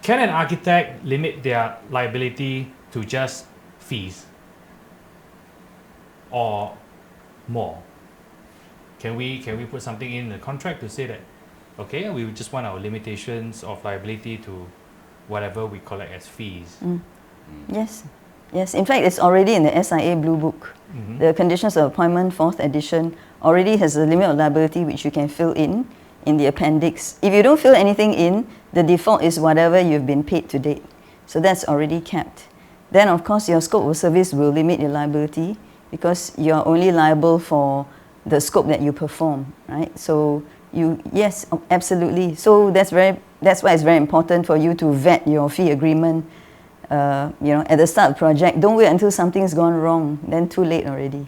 Can an architect limit their liability to just fees or more? Can we put something in the contract to say that, okay, we just want our limitations of liability to whatever we collect as fees? Yes. Yes, in fact, it's already in the SIA Blue Book. The Conditions of Appointment, 4th edition, already has a limit of liability which you can fill in the appendix. If you don't fill anything in, the default is whatever you've been paid to date. So that's already capped. Then, of course, your scope of service will limit your liability because you're only liable for the scope that you perform, right? So yes, absolutely. So that's why it's very important for you to vet your fee agreement. At the start of the project, don't wait until something's gone wrong, then too late already.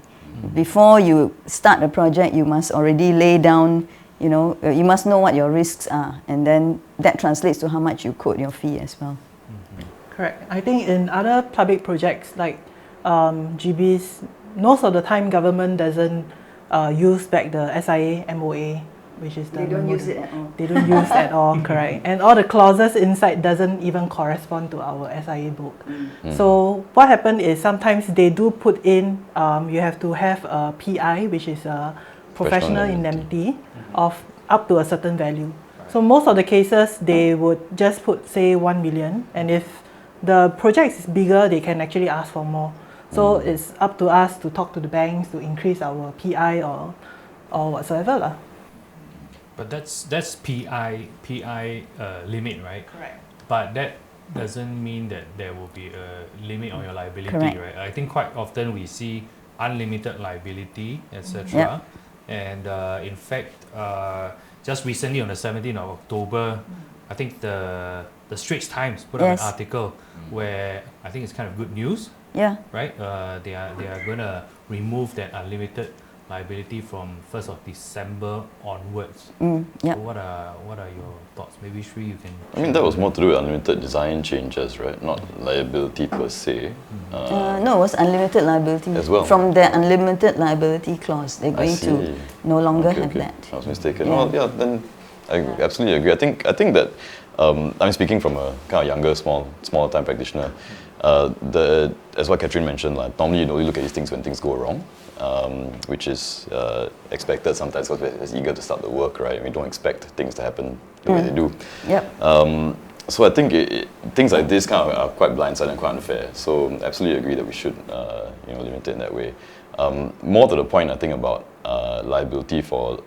Before you start a project, you must already lay down, you must know what your risks are, and then that translates to how much you quote your fee as well. Correct. I think in other public projects like GBs, most of the time government doesn't use back the SIA MOA, which is the... They don't use it at all. They don't use at all, correct. And all the clauses inside doesn't even correspond to our SIA book. So what happened is sometimes they do put in, you have to have a PI, which is a professional indemnity of up to a certain value. So most of the cases, they would just put, say, 1 million. And if the project is bigger, they can actually ask for more. So it's up to us to talk to the banks to increase our PI or whatsoever lah. But that's PI limit, right? Correct. But that doesn't mean that there will be a limit on your liability, Correct. right? I think quite often we see unlimited liability, etc. And in fact, just recently on the 17th of October, I think the Straits Times put up an article where I think it's kind of good news. Yeah. Right? They are going to remove that unlimited liability from 1st of December onwards. So what are your thoughts? Maybe Sri, you can... I mean, that was more to do with unlimited design changes, right? Not liability per se. No, it was unlimited liability. As well. From the unlimited liability clause, they're going to no longer have that. I was mistaken. Well, yeah, then I absolutely agree. I think that, I'm speaking from a kind of younger, smaller time practitioner. As what Catherine mentioned, like, normally you only look at these things when things go wrong, which is expected sometimes because we're eager to start the work, right? We don't expect things to happen the way they do. So I think things like this kind of are quite blindsided and quite unfair. So absolutely agree that we should limit it in that way. More to the point, I think, about liability for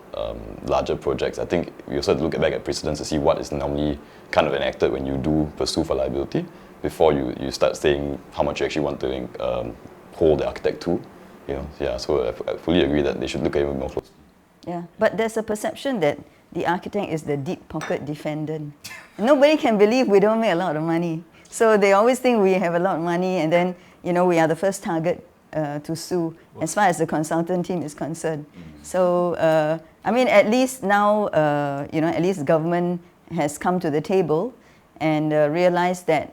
larger projects, I think we also have to look back at precedents to see what is normally kind of enacted when you do pursue for liability before you start saying how much you actually want to hold the architect to. So I fully agree that they should look at it more closely. Yeah, but there's a perception that the architect is the deep pocket defendant. Nobody can believe we don't make a lot of money. So they always think we have a lot of money, and then we are the first target to sue as far as the consultant team is concerned. So at least now at least government has come to the table and realized that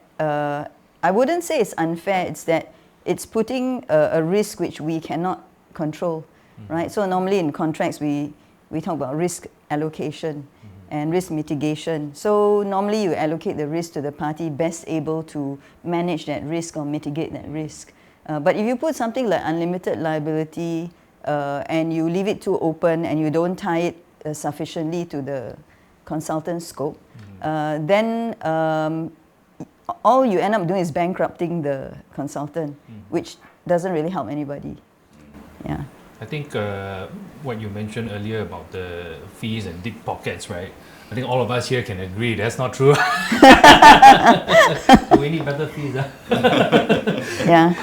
I wouldn't say it's unfair. It's that it's putting a risk which we cannot control, right? So normally in contracts we talk about risk allocation and risk mitigation. So normally you allocate the risk to the party best able to manage that risk or mitigate that risk. But if you put something like unlimited liability and you leave it too open and you don't tie it sufficiently to the consultant scope, then all you end up doing is bankrupting the consultant, which doesn't really help anybody. Yeah. I think what you mentioned earlier about the fees and deep pockets, right? I think all of us here can agree that's not true. We need better fees. Yeah.